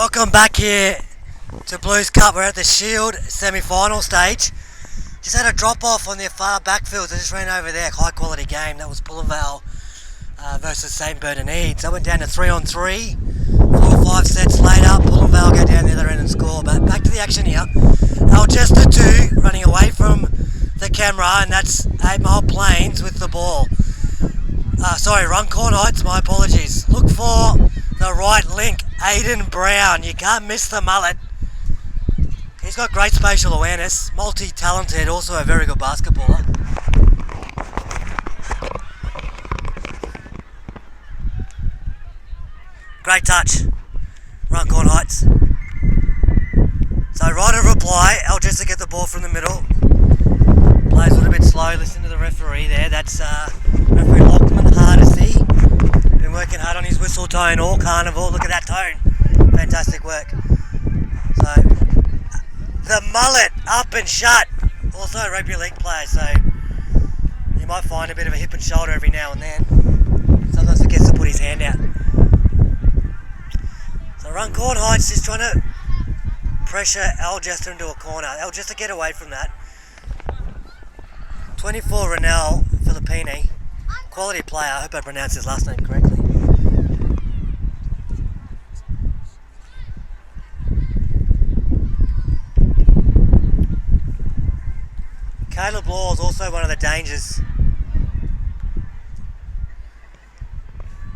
Welcome back here to Blues Cup. We're at the Shield semi-final stage. Just had a drop off on their far backfields. I just ran over there. High quality game. That was Pullenvale versus St Bernardines. I went down to 3-on-3. 4 or 5 sets later. Pullenvale go down the other end and score. But back to the action here. Algester 2 running away from the camera, and that's 8 Mile Plains with the ball. Runcorn Heights, my apologies. Look for the right link, Aiden Brown. You can't miss the mullet. He's got great spatial awareness, multi-talented, also a very good basketballer. Great touch, Runcorn Heights. So right of reply, Algester get the ball from the middle. Plays a little bit slow, listen to the referee there. That's referee Lockman Hardesty. Been working hard on his whistle tone all carnival. Look at that tone. Fantastic work. So the mullet up and shut. Also a rugby league player, so you might find a bit of a hip and shoulder every now and then. Sometimes forgets to put his hand out. So Runcorn Heights is trying to pressure Algester into a corner. Algester get away from that. 24 Renell Filippini, quality player. I hope I pronounced his last name correctly. Caleb Law is also one of the dangers.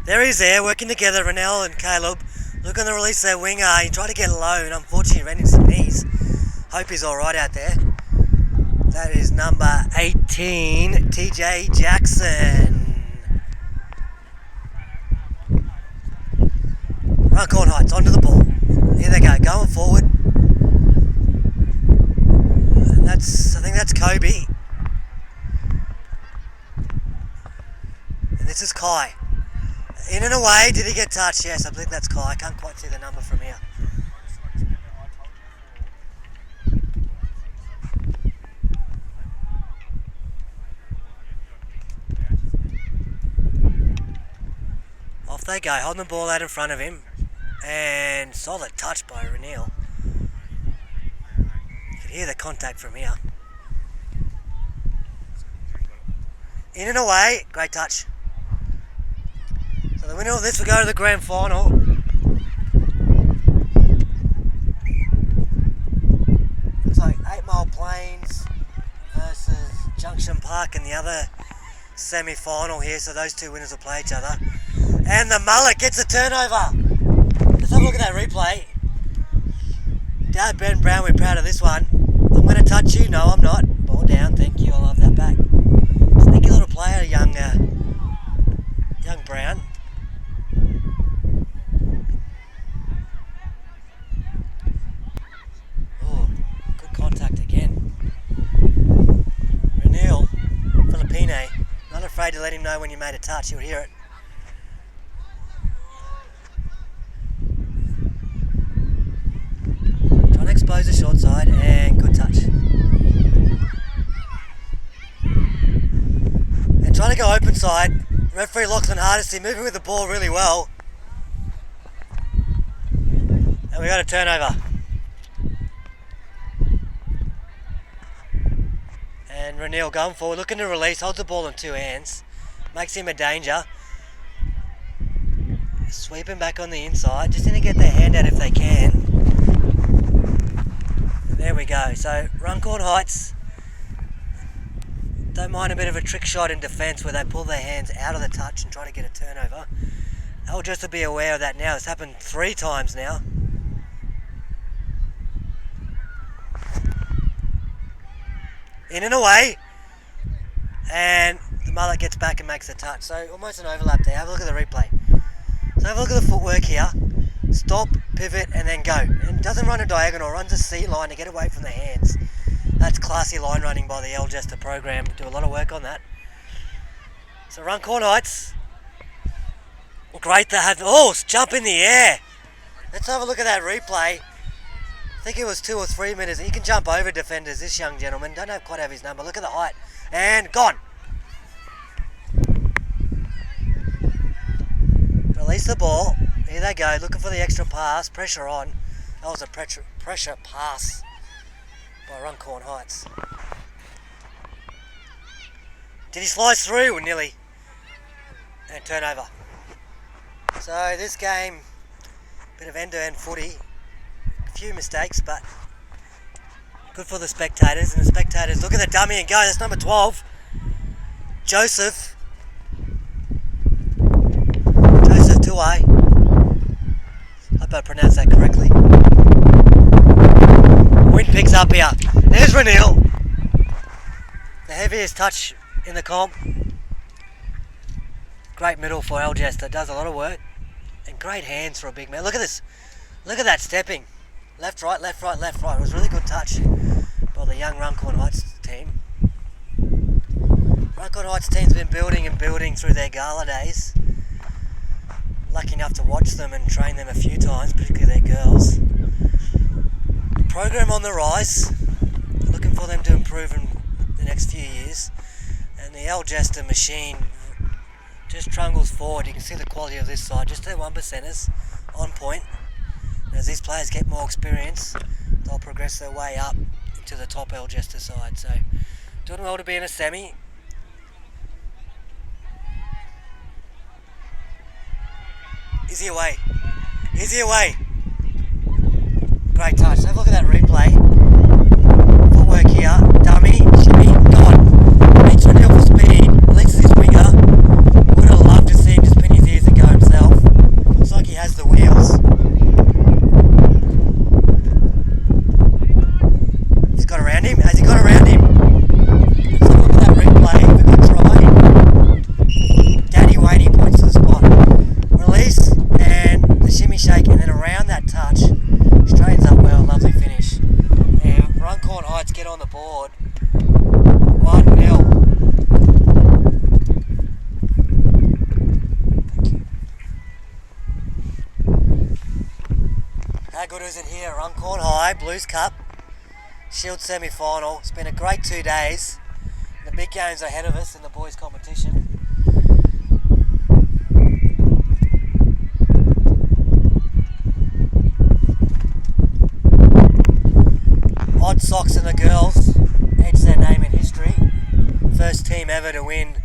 There he's there, working together, Renell and Caleb. Looking to release their winger. He tried to get low and unfortunately ran into some knees. Hope he's alright out there. That is number 18, TJ Jackson. Runcorn Heights, onto the ball. Here they go, going forward. And I think that's Kobe. And this is Kai. In and away, did he get touched? Yes, I believe that's Kai. I can't quite see the number from here. Off they go, holding the ball out in front of him. And solid touch by Reneel. You can hear the contact from here. In and away, great touch. So the winner of this will go to the grand final. Looks like 8 Mile Plains versus Junction Park in the other semi-final here. So those two winners will play each other. And the mullet gets a turnover. Let's have a look at that replay. Dad, Ben Brown, we're proud of this one. I'm going to touch you. No, I'm not. Ball down. Thank you. I love that back. Sneaky little player, young Brown. Oh, good contact again. Reneel Filippini. Not afraid to let him know when you made a touch. You'll hear it. Expose the short side and good touch. And trying to go open side. Referee Lachlan Hardesty moving with the ball really well. And we got a turnover. And Reneel going forward, looking to release, holds the ball in 2 hands. Makes him a danger. Sweeping back on the inside. Just need to get their hand out if they can. There we go. So Runcorn Heights don't mind a bit of a trick shot in defence where they pull their hands out of the touch and try to get a turnover. I'll just to be aware of that now. It's happened 3 times now. In and away. And the mullet gets back and makes a touch. So almost an overlap there. Have a look at the replay. So have a look at the footwork here. Stop, pivot, and then go. And doesn't run a diagonal, runs a C line to get away from the hands. That's classy line running by the Algester program. Do a lot of work on that. So Runcorn Heights. Great to have. Oh, jump in the air. Let's have a look at that replay. I think it was 2 or 3 minutes. He can jump over defenders, this young gentleman. Don't quite have his number. Look at the height. And gone. Release the ball. Here they go, looking for the extra pass, pressure on. That was a pressure pass by Runcorn Heights. Did he slice through? Nearly. And turnover. So this game, bit of end-to-end footy. A few mistakes, but good for the spectators. And the spectators look at the dummy and go, that's number 12. Joseph Tuai. Hope I pronounced that correctly. Wind picks up here. There's Renil. The heaviest touch in the comp. Great middle for Algester. Does a lot of work. And great hands for a big man. Look at this. Look at that stepping. Left, right, left, right, left, right. It was a really good touch by the young Runcorn Heights team. Runcorn Heights team's been building and building through their gala days. Lucky enough to watch them and train them a few times, particularly their girls. Program on the rise. Looking for them to improve in the next few years. And the Algester machine just trundles forward. You can see the quality of this side. Just their 1%ers on point. And as these players get more experience, they'll progress their way up into the top Algester side. So doing well to be in a semi. Is he away? Is he away? Great touch. Have a look at that replay. Footwork here. Dummy. Shimmy. Go on. Beats Renil for speed. Releases his winger. Would have loved to see him just pin his ears and go himself. Looks like he has the wheels. He's got around him. Has he got around him? Let's have a look at that replay. We've got try. Danny Waney points to the spot. Release and the shimmy shake, and then around that touch, straightens up well. Lovely finish. And Runcorn Heights get on the board. 1-0. Thank you. How good is it here? Runcorn High, Blues Cup, Shield semi-final. It's been a great 2 days. The big games ahead of us in the boys' competition. Odd Sox and the girls edge their name in history. First team ever to win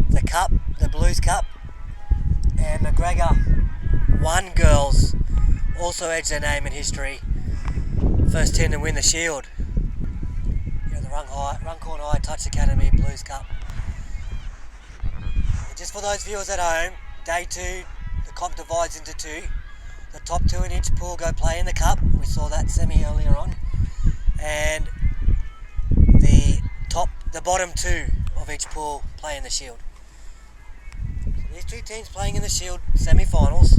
the Cup, the Blues Cup. And McGregor 1 girls also edge their name in history. First team to win the Shield. You know, the Runcorn High Touch Academy Blues Cup. And just for those viewers at home, day 2, the comp divides into 2. The top 2 in each pool go play in the cup. We saw that semi earlier on. And the bottom 2 of each pool play in the Shield. So these 2 teams playing in the Shield semi-finals.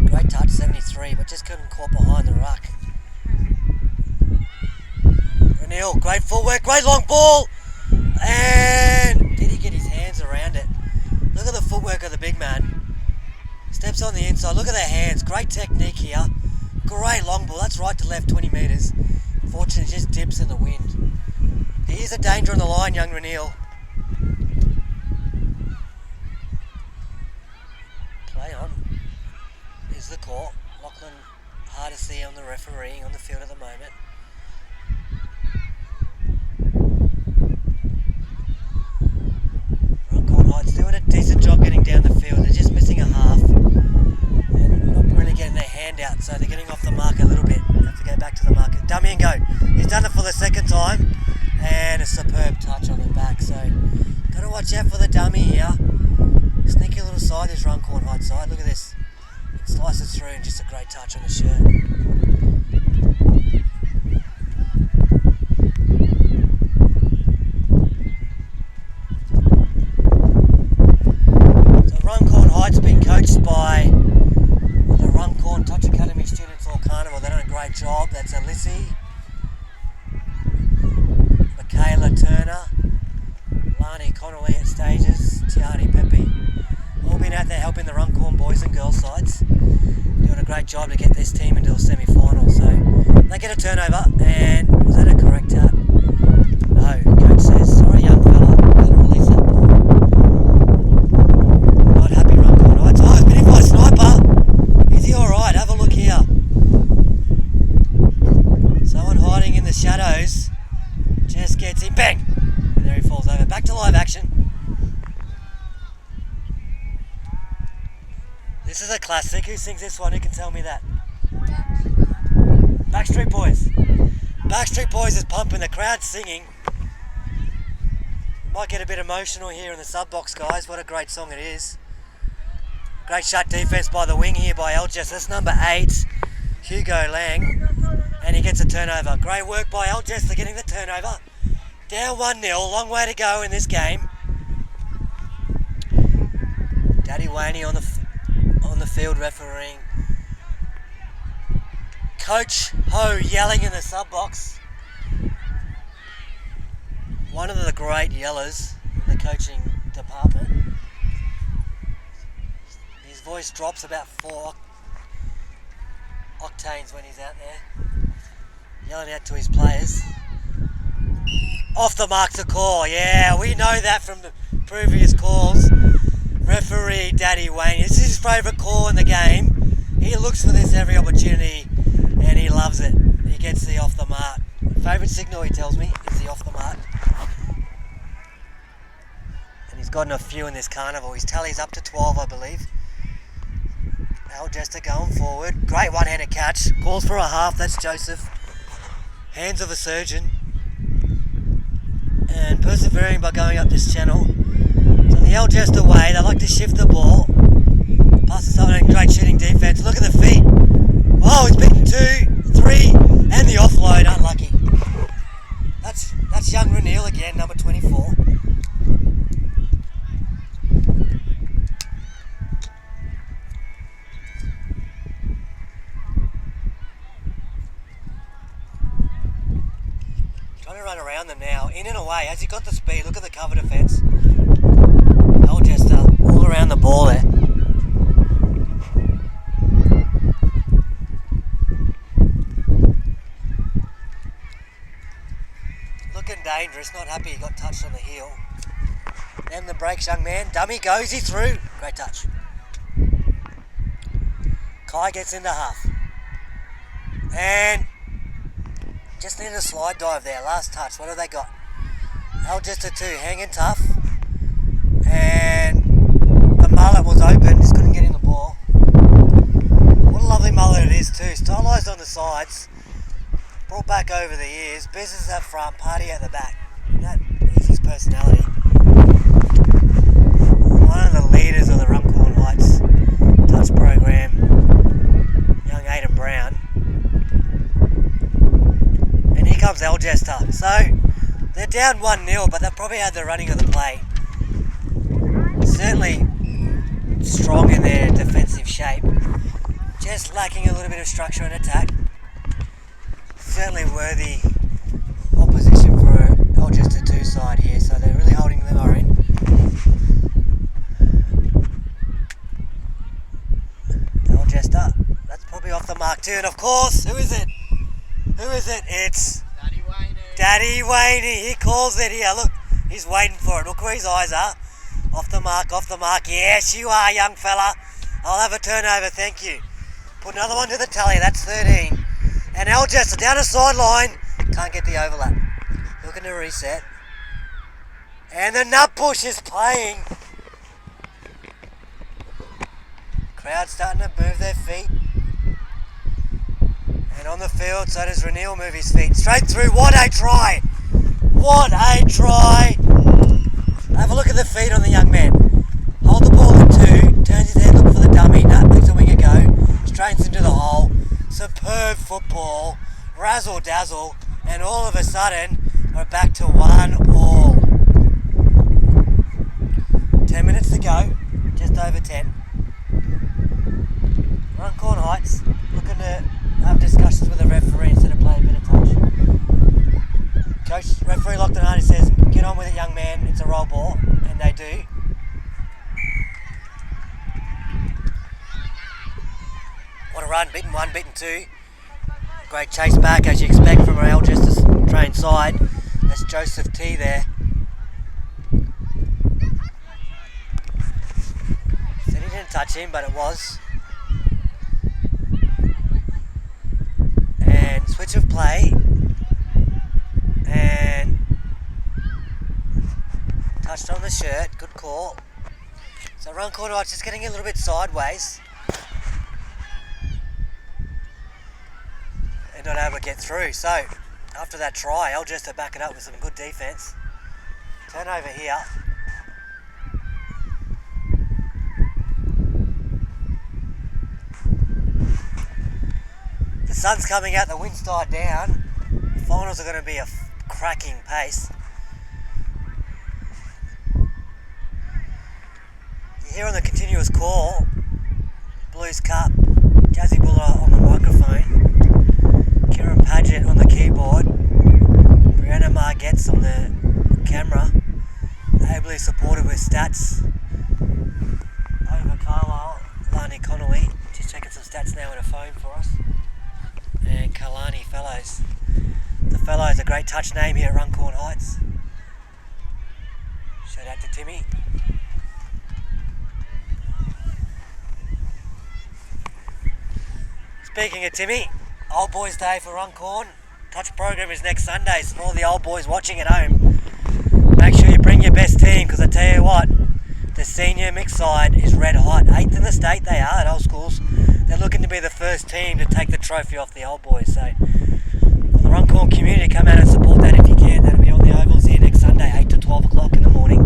Great touch, 73, but just couldn't caught behind the ruck. Renil, great footwork, great long ball. And did he get his hands around it? Look at the footwork of the big man. Steps on the inside. Look at their hands. Great technique here. Great long ball. That's right to left, 20 metres. Unfortunately, just dips in the wind. He is a danger on the line, young Renil. Play on. Is the court. Lachlan, hard to see on the refereeing on the field at the moment. Heights doing a decent job getting down the field. They're just missing a half and not really getting their hand out, so they're getting off the mark a little bit. Have to go back to the mark. Dummy and go. He's done it for the second time, and a superb touch on the back. So got to watch out for the dummy here. Sneaky little side, this Runcorn Heights side. Look at this. It slices through and just a great touch on the shirt. Coached by the Runcorn Touch Academy Students All Carnival. They're doing a great job. That's Alyssy, Michaela Turner, Lani Connolly at stages, Tiani Pepe. All been out there helping the Runcorn boys and girls sides. Doing a great job to get this team into a semi-final. So they get a turnover, and was that a correct tap? No, coach says, sorry young fella, better release that ball. live action. This is a classic. Who sings this one? Who can tell me that? Backstreet Boys. Backstreet Boys is pumping. The crowd's singing. Might get a bit emotional here in the sub box, guys. What a great song it is. Great shut defence by the wing here by Algester. That's number 8, Hugo Lang. And he gets a turnover. Great work by Algester getting the turnover. Down 1-0. Long way to go in this game. Daddy Waney on the field refereeing. Coach Ho yelling in the sub box. One of the great yellers in the coaching department. His voice drops about 4 octanes when he's out there, yelling out to his players. Off the mark to call. Yeah, we know that from the previous calls. Referee Daddy Wayne. This is his favourite call in the game. He looks for this every opportunity and he loves it. He gets the off the mark. Favourite signal, he tells me, is the off the mark. And he's gotten a few in this carnival. His tally's up to 12, I believe. Algester going forward. Great one-handed catch. Calls for a half. That's Joseph. Hands of a surgeon. And persevering by going up this channel. So the Algester way, they like to shift the ball. Passes up and great shooting defence. Look at the feet. Oh, he's beaten 2, 3, and the offload. Unlucky. That's young Renil again, number 24. Trying to run around them now, in and away. Has he got the speed? Look at the cover defence. Algester all around the ball there. Looking dangerous, not happy he got touched on the heel. Then the breaks, young man. Dummy goes, he through. Great touch. Kai gets into half. And just needed a slide dive there. Last touch. What have they got? Algester 2, hanging tough. And the mullet was open, just couldn't get in the ball. What a lovely mullet it is too. Stylised on the sides. Brought back over the ears. Business up front, party at the back. That is his personality. One of the leaders of the Runcorn Heights touch program. Young Aidan Brown. And here comes Algester. So they're down 1-0, but they've probably had the running of the play. Certainly strong in their defensive shape. Just lacking a little bit of structure and attack. Certainly worthy opposition for Algester 2 side here, so they're really holding them in. Algester, that's probably off the mark too, and of course, who is it? Who is it? It's Daddy Waney. Daddy Waney. He calls it here. Look, he's waiting for it. Look where his eyes are. Off the mark, off the mark. Yes, you are, young fella. I'll have a turnover, thank you. Put another one to the tally. That's 13. And Algester down the sideline. Can't get the overlap. Looking to reset. And the nut push is playing. Crowd starting to move their feet. And on the field, so does Renil move his feet. Straight through. What a try. What a try. Have a look at the feet on the young man. Hold the ball at 2. Turns his head, look for the dummy. Nut lets a winger go. Straightens into the hole. Superb football, razzle dazzle, and all of a sudden we're back to 1-all. 10 minutes to go, just over 10. Runcorn Heights looking to have discussions with the referee instead of playing a bit of touch. Coach, referee Lockton Hardy says, get on with it, young man, it's a roll ball, and they do. What a run, beaten 1, beaten 2. Great chase back as you expect from an Algester trained side. That's Joseph T there. Said he didn't touch him, but it was. And switch of play. And Touched on the shirt, good call. So Runcorn Heights just getting a little bit sideways. And not able to get through. So after that try, Algester back it up with some good defence. Turnover here. The sun's coming out, the wind's died down. Finals are going to be a cracking pace. You hear on the continuous call, Blues Cup, Jazzy Buller on the microphone, Kieran Paget on the keyboard, Brianna Margetts on the camera, ably supported with stats. Over Carlisle, Lani Connolly, just checking some stats now on a phone for us. And Kalani Fellows. The Fellows, a great touch name here at Runcorn Heights. Shout out to Timmy. Speaking of Timmy, Old Boys Day for Runcorn. Touch program is next Sunday, so for all the old boys watching at home, make sure you bring your best team, because I tell you what, the senior mixed side is red hot. 8th in the state they are at Old Schools. They're looking to be the first team to take the trophy off the old boys. So for the Runcorn community, come out and support that if you can. That'll be on the ovals here next Sunday, 8 to 12 o'clock in the morning.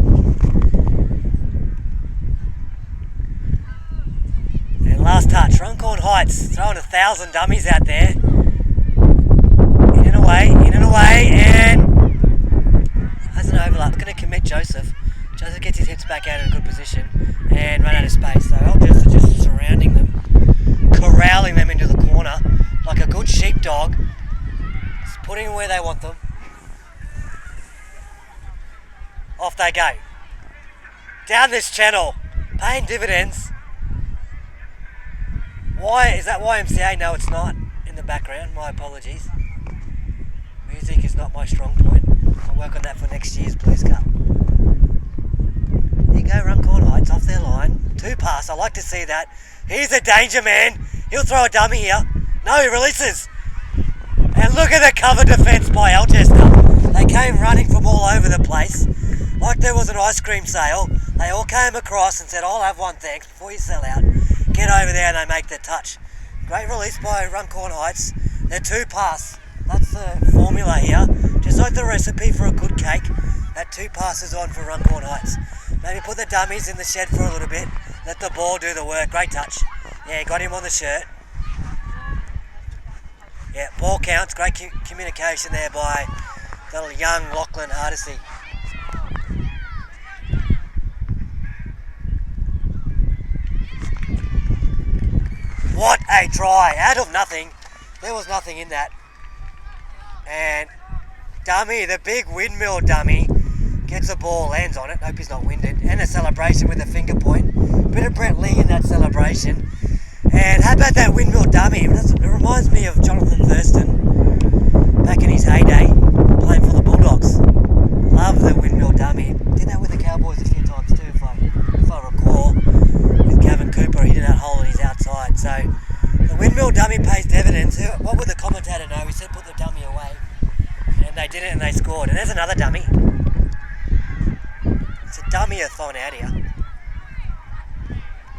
And last touch, Runcorn Heights throwing 1,000 dummies out there. In and away, and has an overlap. Going to commit Joseph. Joseph gets his hips back out in a good position and run out of space. So Algester just surrounding them, corralling them into the corner like a good sheepdog, just putting them where they want them. Off they go. Down this channel, paying dividends. Why is that YMCA? No, it's not. In the background, my apologies. Music is not my strong point. I'll work on that for next year's Blues Cup. There you go, Runcorn Heights off their line. 2 pass, I like to see that. He's a danger man. He'll throw a dummy here. No, he releases. And look at the cover defence by Algester. They came running from all over the place. Like there was an ice cream sale. They all came across and said, I'll have one thanks before you sell out. Get over there and they make the touch. Great release by Runcorn Heights. They're 2 pass. That's the formula here. Just like the recipe for a good cake. That 2 passes on for Runcorn Heights. Maybe put the dummies in the shed for a little bit. Let the ball do the work. Great touch. Yeah, got him on the shirt. Yeah, ball counts. Great communication there by little young Lachlan Hardesty. What a try. Out of nothing. There was nothing in that. And dummy, the big windmill dummy, gets the ball, lands on it. Hope he's not winded. And a celebration with a finger point. Bit of Brett Lee in that celebration. And how about that windmill dummy? It reminds me of Jonathan Thurston back in his heyday, playing for the Bulldogs. Love the windmill dummy. Did that with the Cowboys a few times too, if I recall. With Gavin Cooper, he did that hole in his outside. So the windmill dummy pays dividends. What would the commentator know? He said put the dummy away. And they did it and they scored. And there's another dummy. It's a dummy-a-thon out here.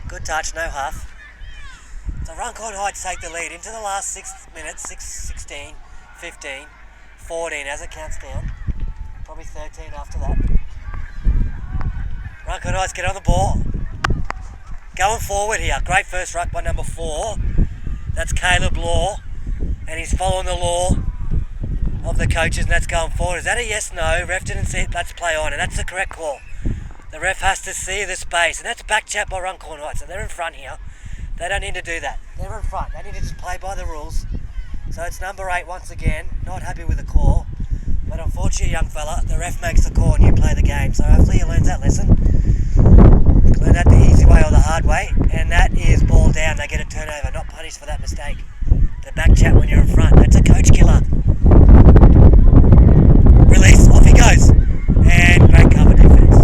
Good touch, no half. So Runcorn Heights take the lead into the last 6 minutes, 16, 15, 14 as it counts down. Probably 13 after that. Runcorn Heights get on the ball. Going forward here. Great first ruck by number 4. That's Caleb Law. And he's following the law of the coaches, and that's going forward. Is that a yes, no? Ref didn't see it, let's play on. And that's the correct call. The ref has to see the space. And that's back chat by Runcorn Heights. So they're in front here. They don't need to do that. They're in front. They need to just play by the rules. So it's number 8 once again. Not happy with the call. But unfortunately, young fella, the ref makes the call and you play the game. So hopefully he learns that lesson. Learn that the easy way or the hard way. And that is ball down. They get a turnover. Not punished for that mistake. The back chat when you're in front. That's a coach killer. Release. Off he goes. And great cover defence.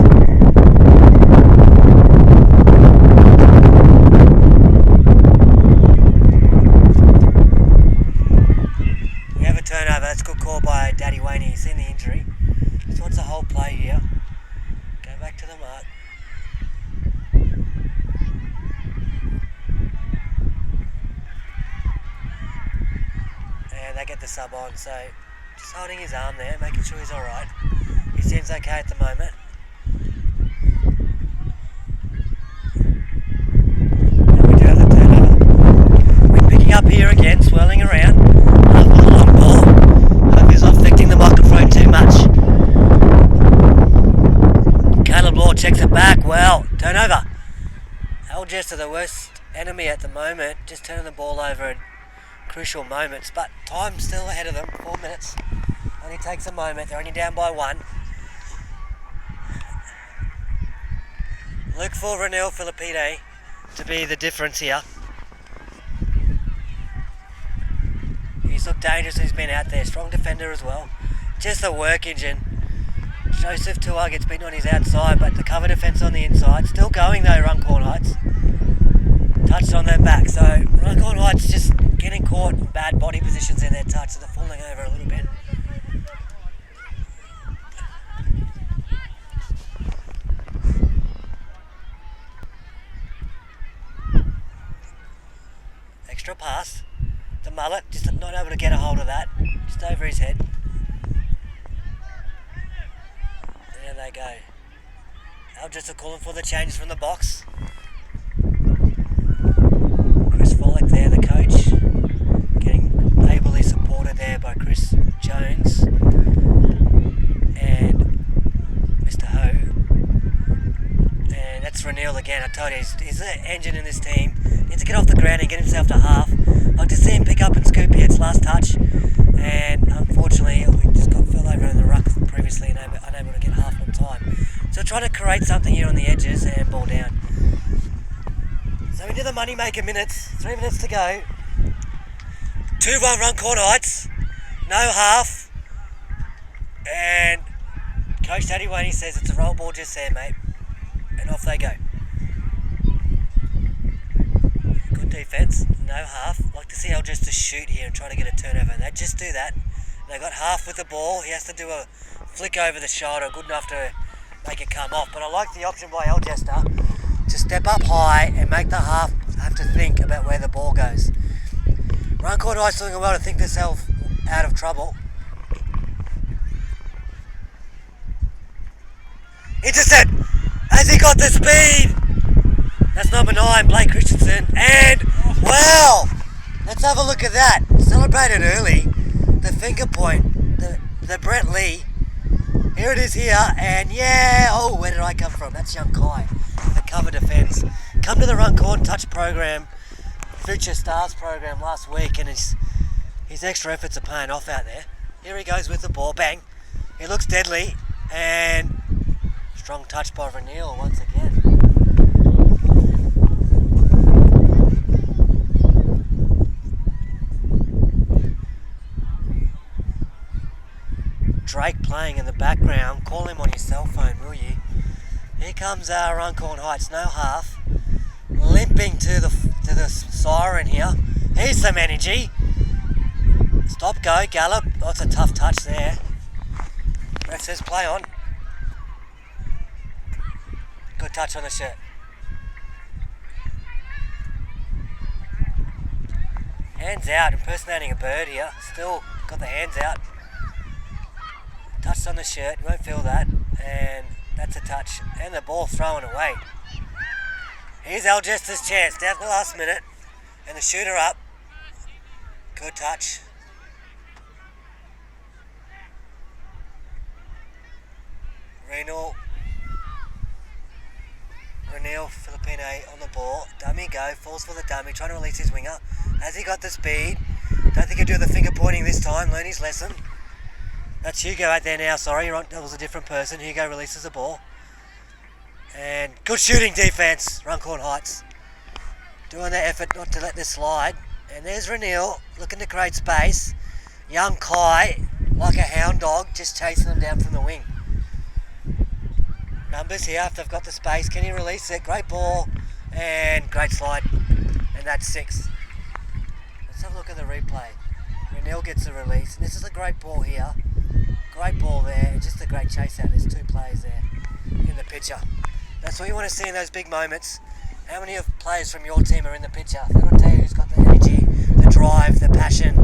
Turnover, that's a good call by Daddy Wayne. He's seen the injury. So what's the whole play here? Gave sub on, so just holding his arm there, making sure he's alright. He seems okay at the moment. And we do have the turnover. We're picking up here again, swirling around. With a long ball. Hope he's not affecting the microphone too much. Caleb Law checks it back. Well, turnover. Algester, the worst enemy at the moment, just turning the ball over in crucial moments, but time's still ahead of them. 4 minutes. Only takes a moment. They're only down by 1. Look for Ranil Filipine to be the difference here. He's looked dangerous when he's been out there. Strong defender as well. Just a work engine. Joseph Tua gets beaten on his outside, but the cover defence on the inside. Still going though, Runcorn Heights. Touched on their back, so Runcorn Heights just getting caught in bad body positions in their touch, so they're falling over a little bit. Extra pass. The mullet, just not able to get a hold of that. Just over his head. There they go. Algester calling for the changes from the box. Chris Follick there, the coach. Getting ably supported there by Chris Jones. And Mr. Ho. And that's Ranil again. I told you, he's the engine in this team. Needs to get off the ground and get himself to half. I'd like to see him pick up and scoop here. It's last touch. And unfortunately, we just fell over in the ruck previously and unable to get half on time. So trying to create something here on the edges and ball down. So we do the money maker minutes. 3 minutes to go. 2-1 Runcorn Heights. No half. And Coach Daddy Waney says it's a roll ball just there, mate. And off they go. Good defence. No half. Like to see Algester shoot here and try to get a turnover. And they just do that. They got half with the ball. He has to do a flick over the shoulder. Good enough to make it come off. But I like the option by Algester to step up high and make the half have to think about where the ball goes. Runcorn Heights doing well to think themselves out of trouble. Intercept! Has he got the speed? That's number 9, Blake Christensen. And, wow! Let's have a look at that. Celebrated early. The finger point. The Brett Lee. Here it is here. And yeah, oh, where did I come from? That's young Kai. The cover defence. Come to the Runcorn Touch program, Future Stars program last week, and his extra efforts are paying off out there. Here he goes with the ball, bang. He looks deadly, and strong touch by Ranil once again. Drake playing in the background. Call him on your cell phone, will you? Here comes our Runcorn Heights, no half. Limping to the siren here. Here's some energy. Stop, go, gallop. Oh, it's a tough touch there. Ref says play on. Good touch on the shirt. Hands out, impersonating a bird here. Still got the hands out. Touched on the shirt, you won't feel that. And that's a touch. And the ball thrown away. Here's Algester's chance, down to the last minute. And the shooter up. Good touch. Ranil Filipine on the ball. Dummy go, falls for the dummy, trying to release his winger. Has he got the speed? Don't think he'll do the finger pointing this time, learn his lesson. That's Hugo out there now, sorry, that was a different person. Hugo releases the ball. And good shooting defence, Runcorn Heights. Doing their effort not to let this slide. And there's Ranil, looking to create space. Young Kai, like a hound dog, just chasing them down from the wing. Numbers here, if they've got the space, can he release it? Great ball, and great slide. And that's 6. Let's have a look at the replay. Ranil gets the release, and this is a great ball here. Great ball there, just a great chase out. There's 2 players there in the picture. That's what you want to see in those big moments. How many of players from your team are in the picture? That'll tell you who's got the energy, the drive, the passion,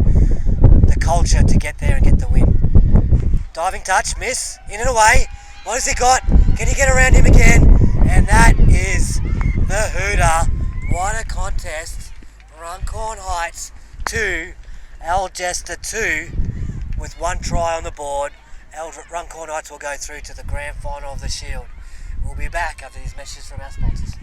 the culture to get there and get the win. Diving touch, miss, in and away. What has he got? Can he get around him again? And that is the hooter. What a contest. Runcorn Heights 2, Algester 2, with 1 try on the board. Runcorn Heights will go through to the grand final of the Shield. We'll be back after these messages from our sponsors.